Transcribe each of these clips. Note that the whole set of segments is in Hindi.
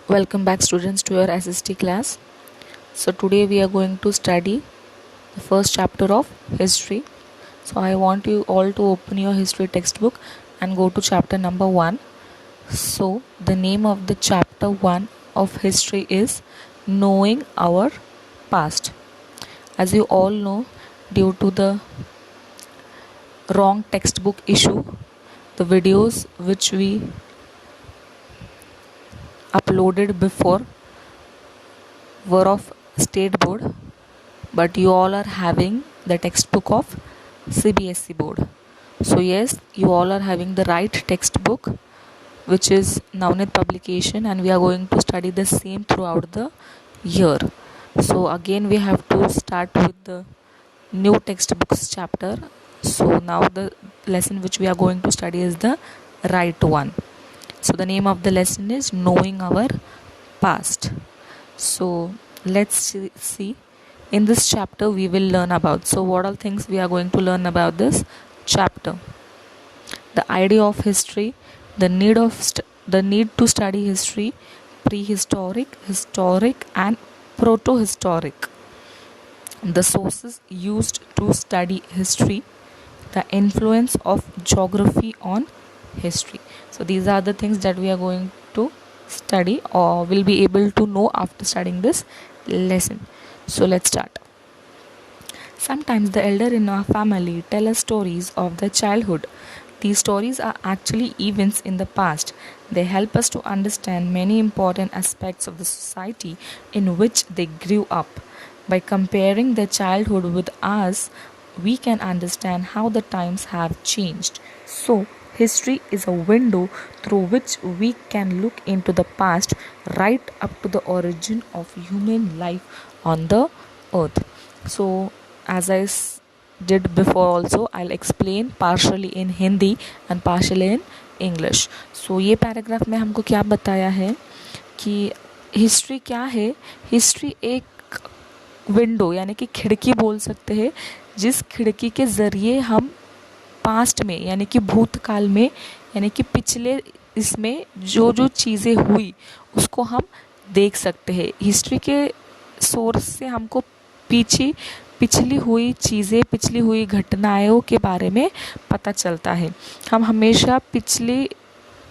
Welcome back students to your SST class. So today we are going to study the first chapter of history. So I want you all to open your history textbook and go to chapter number 1. So the name of the chapter 1 of history is Knowing Our Past. As you all know, due to the wrong textbook issue, the videos which we uploaded before were of state board, but you all are having the textbook of CBSE board. So yes, you all are having the right textbook, which is Navneet publication, and we are going to study the same throughout the year. So again we have to start with the new textbooks chapter. So now the lesson which we are going to study is the right one. So the name of the lesson is Knowing Our Past. So let's see. In this chapter we will learn about, so what all things we are going to learn about this chapter: the idea of history, the need to study history, prehistoric, historic and proto-historic, the sources used to study history, the influence of geography on history. So these are the things that we are going to study or will be able to know after studying this lesson. So let's start. Sometimes the elder in our family tell us stories of their childhood. These stories are actually events in the past. They help us to understand many important aspects of the society in which they grew up. By comparing their childhood with ours, we can understand how the times have changed. So, history is a window through which we can look into the past right up to the origin of human life on the earth. So, as I did before also, I'll explain partially in Hindi and partially in English. So ये पैराग्राफ में हमको क्या बताया है कि हिस्ट्री क्या है. हिस्ट्री एक विंडो यानी कि खिड़की बोल सकते हैं, जिस खिड़की के ज़रिए हम पास्ट में यानी कि भूतकाल में यानी कि पिछले इसमें जो जो चीज़ें हुई उसको हम देख सकते हैं. हिस्ट्री के सोर्स से हमको पिछली हुई चीज़ें, पिछली हुई घटनाओं के बारे में पता चलता है. हम हमेशा पिछले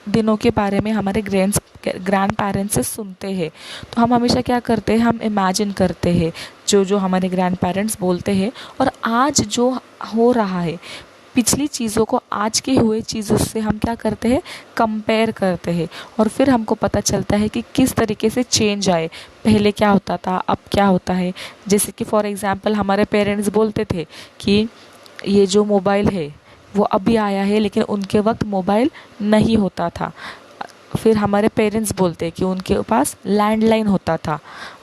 दिनों के बारे में हमारे ग्रैंड पेरेंट्स से सुनते हैं, तो हम हमेशा क्या करते हैं, हम इमेजिन करते हैं जो हमारे ग्रैंड पेरेंट्स बोलते हैं, और आज जो हो रहा है पिछली चीज़ों को आज के हुए चीज़ों से हम क्या करते हैं, कंपेयर करते हैं, और फिर हमको पता चलता है कि किस तरीके से चेंज आए. पहले क्या होता था, अब क्या होता है. जैसे कि फॉर एग्जांपल हमारे पेरेंट्स बोलते थे कि ये जो मोबाइल है वो अभी आया है, लेकिन उनके वक्त मोबाइल नहीं होता था. फिर हमारे पेरेंट्स बोलते हैं कि उनके पास लैंडलाइन होता था,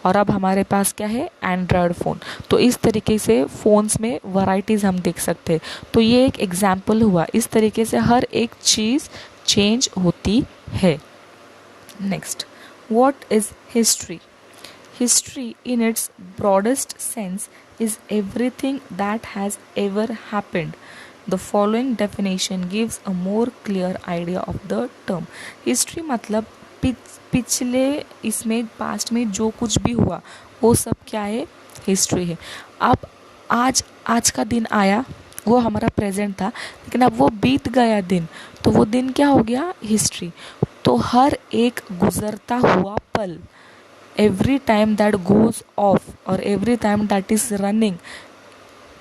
और अब हमारे पास क्या है, एंड्रॉयड फ़ोन. तो इस तरीके से फ़ोन्स में वैरायटीज़ हम देख सकते हैं. तो ये एक एग्जाम्पल हुआ. इस तरीके से हर एक चीज़ चेंज होती है. Next, what is history? History, in its broadest sense, is everything that has ever happened. The following definition gives a more clear idea of the term. History मतलब पिछले इसमें पास्ट में जो कुछ भी हुआ वो सब क्या है, हिस्ट्री है. अब आज का दिन आया, वो हमारा प्रेजेंट था, लेकिन अब वो बीत गया दिन, तो वो दिन क्या हो गया, हिस्ट्री. तो हर एक गुजरता हुआ पल, every time that goes off और every time that is running,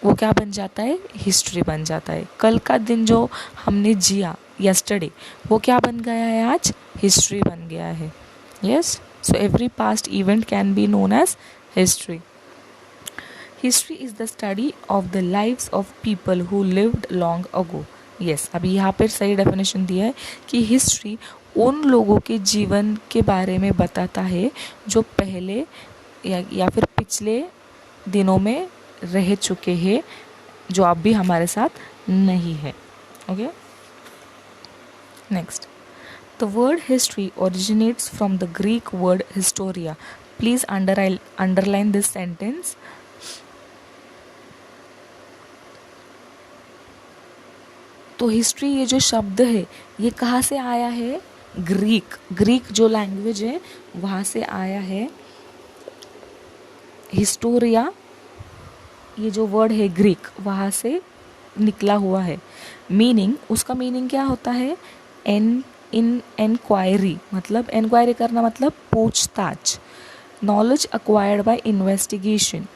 वो क्या बन जाता है, हिस्ट्री बन जाता है. कल का दिन जो हमने जिया, यस्टरडे, वो क्या बन गया है, आज हिस्ट्री बन गया है. Yes, so every past event can be known as history. History is the study of the lives of people who lived long ago. Yes, अभी यहाँ पर सही डेफिनेशन दिया है कि हिस्ट्री उन लोगों के जीवन के बारे में बताता है जो पहले या फिर पिछले दिनों में रह चुके हैं, जो अब भी हमारे साथ नहीं है. Okay, next, the word history originates from the Greek word Historia. Please underline this sentence. तो हिस्ट्री, ये जो शब्द है, ये कहाँ से आया है, ग्रीक जो लैंग्वेज है वहाँ से आया है हिस्टोरिया, ये जो वर्ड है ग्रीक वहाँ से निकला हुआ है। मीनिंग, उसका मीनिंग क्या होता है? इंक्वायरी, मतलब इंक्वायरी करना मतलब पूछताछ। Knowledge acquired bye investigation.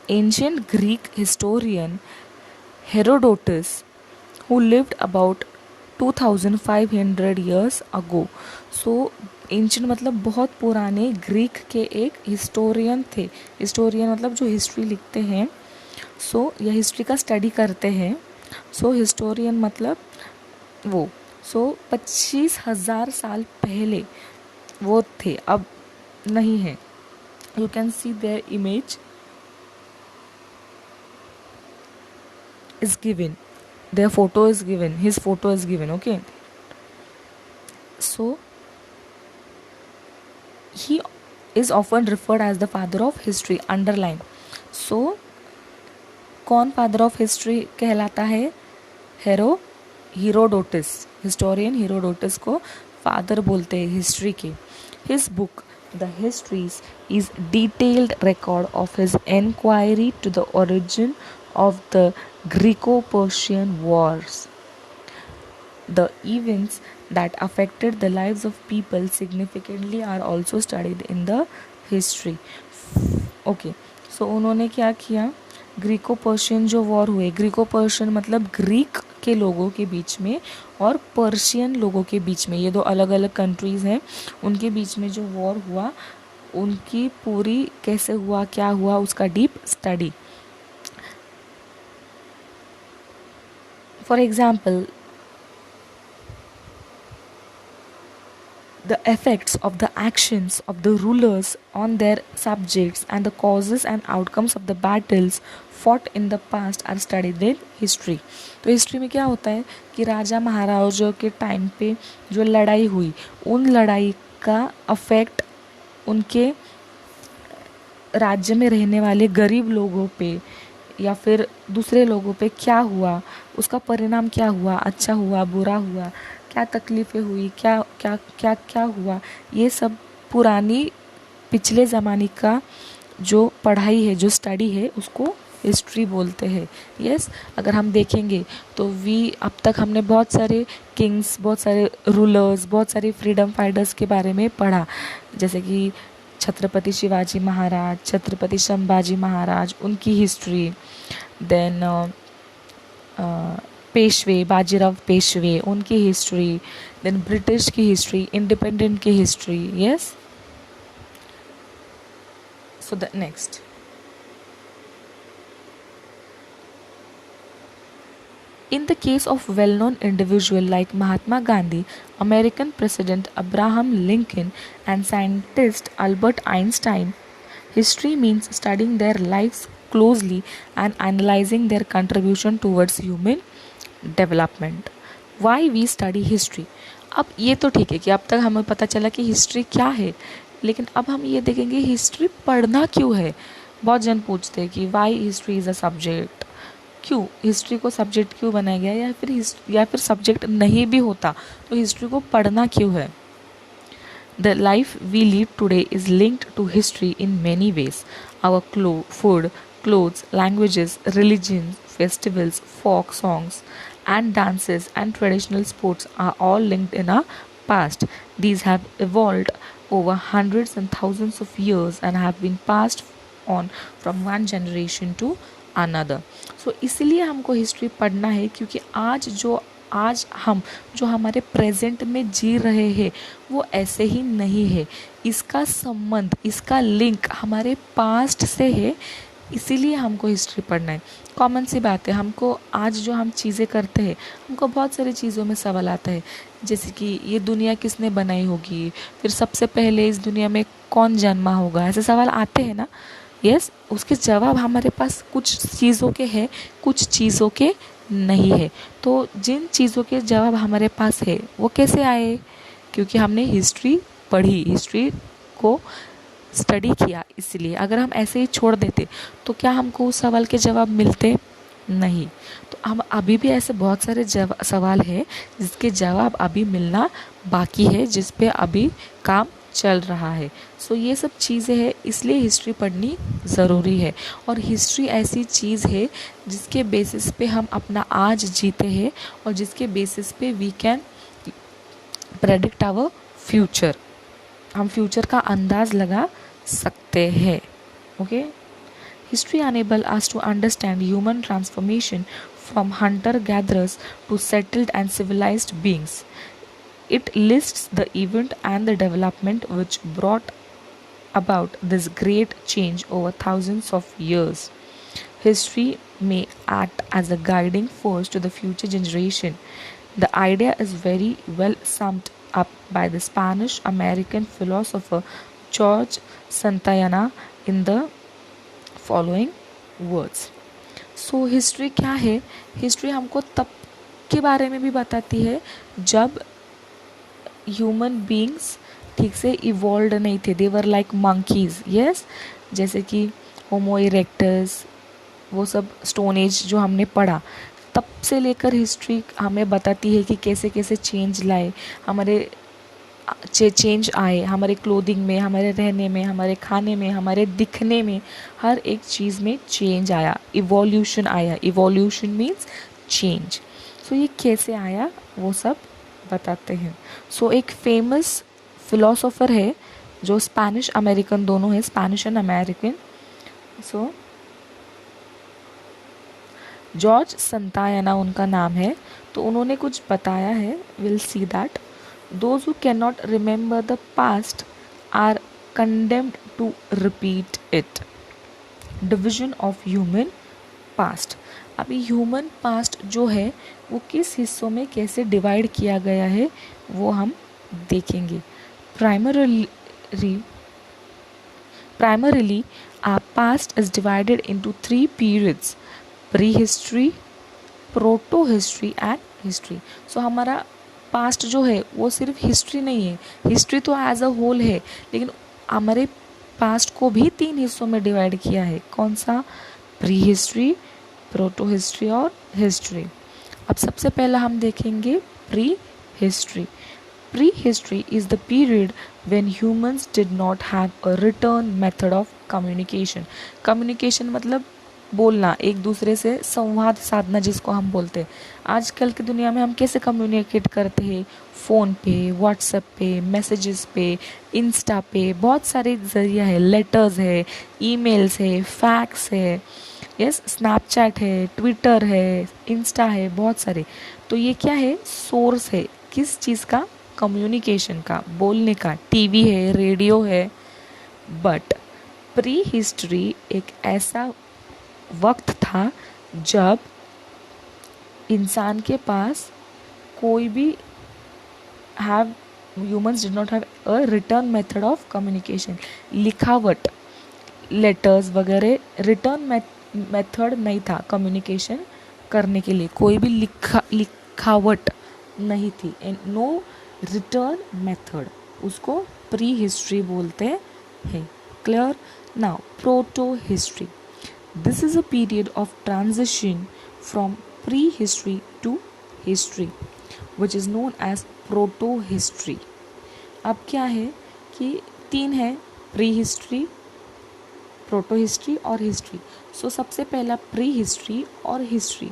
Ancient Greek historian Herodotus who lived about 2500 years ago. So ancient मतलब बहुत पुराने ग्रीक के एक हिस्टोरियन थे। हिस्टोरियन मतलब जो हिस्ट्री लिखते हैं, सो या हिस्ट्री का स्टडी करते हैं। सो हिस्टोरियन मतलब वो, सो 25,000 साल पहले वो थे, अब नहीं है। You can see there image is given, their photo is given, his photo is given, okay? So he is often referred as the father of history, underline. So कौन father of history कहलाता है? हेरोडोटस, हिस्टोरियन हेरोडोटस को फादर बोलते हैं हिस्ट्री के। His book The Histories is detailed record of his enquiry to the origin of the Greco-Persian Wars. The events that affected the lives of people significantly are also studied in the history. Okay, so उन्होंने क्या किया? ग्रीको पर्शियन जो वॉर हुए, ग्रीको पर्शियन मतलब ग्रीक के लोगों के बीच में और पर्शियन लोगों के बीच में, ये दो अलग अलग कंट्रीज़ हैं, उनके बीच में जो वॉर हुआ उनकी पूरी कैसे हुआ, क्या हुआ, उसका deep study. For example, the effects of the actions of the rulers on their subjects and the causes and outcomes of the battles fought in the past are studied in history. तो हिस्ट्री में क्या होता है कि राजा महाराजाओं के टाइम पे जो लड़ाई हुई, उन लड़ाई का अफेक्ट उनके राज्य में रहने वाले गरीब लोगों पे या फिर दूसरे लोगों पे क्या हुआ, उसका परिणाम क्या हुआ, अच्छा हुआ, बुरा हुआ, क्या तकलीफ़ें हुई, क्या क्या क्या क्या हुआ, ये सब पुरानी पिछले ज़माने का जो पढ़ाई है, जो स्टडी है, उसको हिस्ट्री बोलते हैं। यस, अगर हम देखेंगे तो अब तक हमने बहुत सारे किंग्स, बहुत सारे रूलर्स, बहुत सारे फ्रीडम फाइटर्स के बारे में पढ़ा, जैसे कि छत्रपति शिवाजी महाराज, छत्रपति संभाजी महाराज, उनकी हिस्ट्री, देन पेशवे, बाजीराव पेशवे, उनकी हिस्ट्री, देन ब्रिटिश की हिस्ट्री, इंडिपेंडेंट की history. Yes, so the next, in the case of well-known individual like Mahatma Gandhi, American President Abraham Lincoln, and scientist Albert Einstein, history means studying their lives closely and analyzing their contribution towards human development. Why we study history? अब ये तो ठीक है कि अब तक हमें पता चला कि हिस्ट्री क्या है, लेकिन अब हम ये देखेंगे हिस्ट्री पढ़ना क्यों है। बहुत जन पूछते हैं कि why history is a subject, क्यों हिस्ट्री को सब्जेक्ट क्यों बनाया गया, या फिर सब्जेक्ट नहीं भी होता तो हिस्ट्री को पढ़ना क्यों है। The life we lead today is linked to history in many ways. Our food, clothes, languages, religions, festivals, folk songs, and dances and traditional sports are all linked in our past. These have evolved over hundreds and thousands of years and have been passed on from one generation to another. So इसलिए हमको हिस्ट्री पढ़ना है, क्योंकि आज हम जो हमारे प्रेजेंट में जी रहे हैं वो ऐसे ही नहीं है, इसका संबंध, इसका लिंक हमारे पास्ट से है, इसीलिए हमको हिस्ट्री पढ़ना है। कॉमन सी बात है, हमको आज जो हम चीज़ें करते हैं, हमको बहुत सारी चीज़ों में सवाल आता है, जैसे कि ये दुनिया किसने बनाई होगी, फिर सबसे पहले इस दुनिया में कौन जन्मा होगा, ऐसे सवाल आते हैं ना। यस, उसके जवाब हमारे पास कुछ चीज़ों के हैं, कुछ चीज़ों के नहीं है। तो जिन चीज़ों के जवाब हमारे पास है वो कैसे आए, क्योंकि हमने हिस्ट्री पढ़ी, हिस्ट्री को स्टडी किया। इसलिए अगर हम ऐसे ही छोड़ देते तो क्या हमको उस सवाल के जवाब मिलते? नहीं। तो हम अभी भी ऐसे बहुत सारे सवाल है जिसके जवाब अभी मिलना बाकी है, जिस पे अभी काम चल रहा है। सो ये सब चीज़ें हैं, इसलिए हिस्ट्री पढ़नी ज़रूरी है। और हिस्ट्री ऐसी चीज़ है जिसके बेसिस पे हम अपना आज जीते हैं और जिसके बेसिस पे we can predict our future. हम फ्यूचर का अंदाज लगा सकते हैं। Okay, history enable us to understand human transformation from hunter-gatherers to settled and civilized beings. It lists the event and the development which brought about this great change over thousands of years. History may act as a guiding force to the future generation. The idea is very well summed up by the Spanish American philosopher George Santayana in the following words. So history क्या है? हिस्ट्री हमको तब के बारे में भी बताती है जब ह्यूमन बींग्स ठीक से इवॉल्व नहीं थे, दे वर लाइक मंकीज। यस, जैसे कि होमो इरेक्टस, वो सब स्टोन एज जो हमने पढ़ा, तब से लेकर हिस्ट्री हमें बताती है कि कैसे कैसे चेंज लाए, हमारे चेंज आए हमारे क्लोथिंग में, हमारे रहने में, हमारे खाने में, हमारे दिखने में, हर एक चीज़ में चेंज आया, इवोल्यूशन आया। Evolution means change. सो ये कैसे आया वो सब बताते हैं। सो एक फेमस फिलोसोफर है जो स्पेनिश अमेरिकन दोनों है, Spanish and American. So George Santayana उनका नाम है। तो उन्होंने कुछ बताया है, will see that those who cannot remember the past are condemned to repeat it. Division of human past. अभी ह्यूमन पास्ट जो है वो किस हिस्सों में कैसे डिवाइड किया गया है वो हम देखेंगे। Primarily our past is divided into 3 periods: prehistory, proto-history and history. So हमारा पास्ट जो है वो सिर्फ हिस्ट्री नहीं है, हिस्ट्री तो एज अ होल है, लेकिन हमारे पास्ट को भी 3 हिस्सों में डिवाइड किया है। कौन सा? प्री हिस्ट्री, प्रोटो हिस्ट्री और हिस्ट्री। अब सबसे पहला हम देखेंगे pre history. Pre history is the period when humans did not have a return method of communication. Communication मतलब बोलना, एक दूसरे से संवाद साधना जिसको हम बोलते हैं। आजकल की दुनिया में हम कैसे कम्युनिकेट करते हैं? फ़ोन पे, व्हाट्सएप पे, मैसेजेस पे, इंस्टा पे, बहुत सारे ज़रिया है, लेटर्स है, ईमेल्स है, फैक्स है, यस, स्नैपचैट है, ट्विटर है, इंस्टा है, बहुत सारे। तो ये क्या है? सोर्स है किस चीज़ का? कम्युनिकेशन का, बोलने का। टीवी है, रेडियो है। बट प्री हिस्ट्री एक ऐसा वक्त था जब इंसान के पास कोई भी humans did not have a return method of communication. लिखावट, लेटर्स वगैरह, रिटर्न मेथड नहीं था कम्युनिकेशन करने के लिए, कोई भी लिखावट नहीं थी, एंड नो रिटर्न मेथड, उसको प्री हिस्ट्री बोलते हैं। Clear? Now proto history. This is a period of transition from prehistory to history, which is known as proto-history. अब क्या है कि 3 है, प्री हिस्ट्री, प्रोटो हिस्ट्री और हिस्ट्री। सो सबसे पहला प्री हिस्ट्री और हिस्ट्री।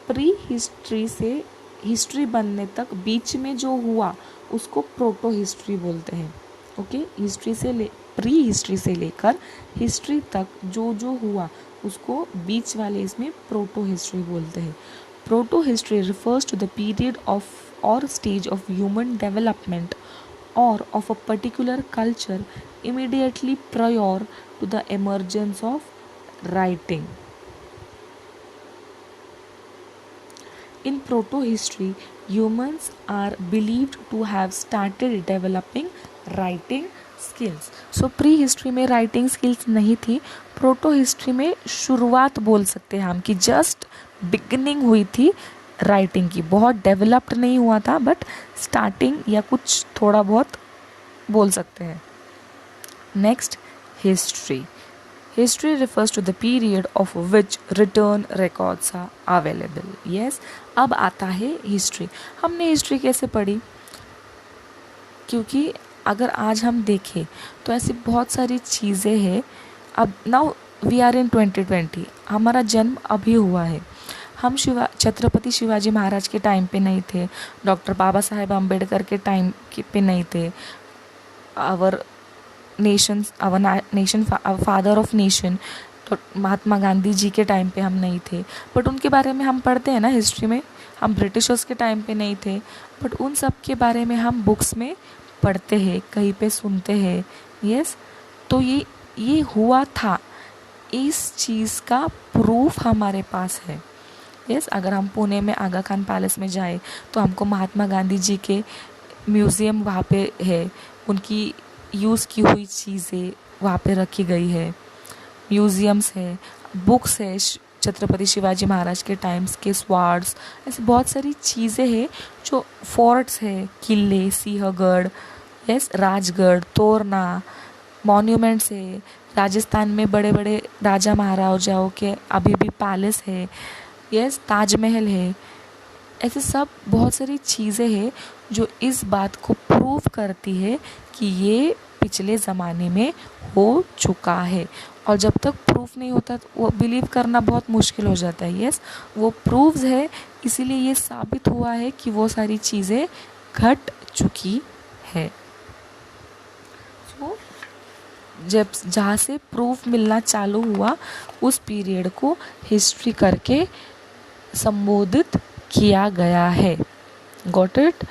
प्री हिस्ट्री से हिस्ट्री बनने तक बीच में जो हुआ उसको प्रोटो हिस्ट्री बोलते हैं। ओके, हिस्ट्री से प्री हिस्ट्री से लेकर हिस्ट्री तक जो जो हुआ उसको बीच वाले इसमें प्रोटो हिस्ट्री बोलते हैं। Proto history refers to the period of or stage of human development or of a particular culture immediately prior to the emergence of writing. In proto-history, humans are believed to have started developing writing skills. So pre-history में writing skills नहीं थी, proto-history में शुरुआत बोल सकते हैं हम कि just beginning हुई थी राइटिंग की, बहुत डेवलप्ड नहीं हुआ था, बट स्टार्टिंग या कुछ थोड़ा बहुत बोल सकते हैं। Next history. History refers to the period of which return records are available. Yes, अब आता है हिस्ट्री. हमने हिस्ट्री कैसे पढ़ी? क्योंकि अगर आज हम देखें तो ऐसी बहुत सारी चीज़ें हैं. अब नाउ वी आर इन 2020, हमारा जन्म अभी हुआ है. हम छत्रपति शिवाजी महाराज के टाइम पे नहीं थे, डॉक्टर बाबा साहेब अम्बेडकर के टाइम पे नहीं थे, our nation father of nation तो महात्मा गांधी जी के टाइम पे हम नहीं थे, बट उनके बारे में हम पढ़ते हैं ना हिस्ट्री में. हम ब्रिटिशर्स के टाइम पे नहीं थे, बट उन सब के बारे में हम बुक्स में पढ़ते हैं, कहीं पे सुनते हैं. यस, तो ये हुआ था, इस चीज़ का प्रूफ हमारे पास है. यस, अगर हम पुणे में आगा खान पैलेस में जाए तो हमको महात्मा गांधी जी के म्यूज़ियम वहाँ पे है, उनकी यूज़ की हुई चीज़ें वहाँ पे रखी गई है, म्यूज़ियम्स है, बुक्स है छत्रपति शिवाजी महाराज के टाइम्स के स्वार्ड्स, ऐसी बहुत सारी चीज़ें हैं. जो फोर्ट्स है, किले, सिंहगढ़, यस, राजगढ़, तोरना, मॉन्यूमेंट्स है. राजस्थान में बड़े बड़े राजा महाराजाओं के अभी भी पैलेस है. यस, ताजमहल है. ऐसे सब बहुत सारी चीज़ें हैं जो इस बात को प्रूव करती है कि ये पिछले ज़माने में हो चुका है. और जब तक प्रूफ नहीं होता तो वो बिलीव करना बहुत मुश्किल हो जाता है. यस, वो प्रूव्स है, इसीलिए ये साबित हुआ है कि वो सारी चीज़ें घट चुकी है. सो जब जहाँ से प्रूफ मिलना चालू हुआ उस पीरियड को हिस्ट्री करके संबोधित किया गया है. Got it?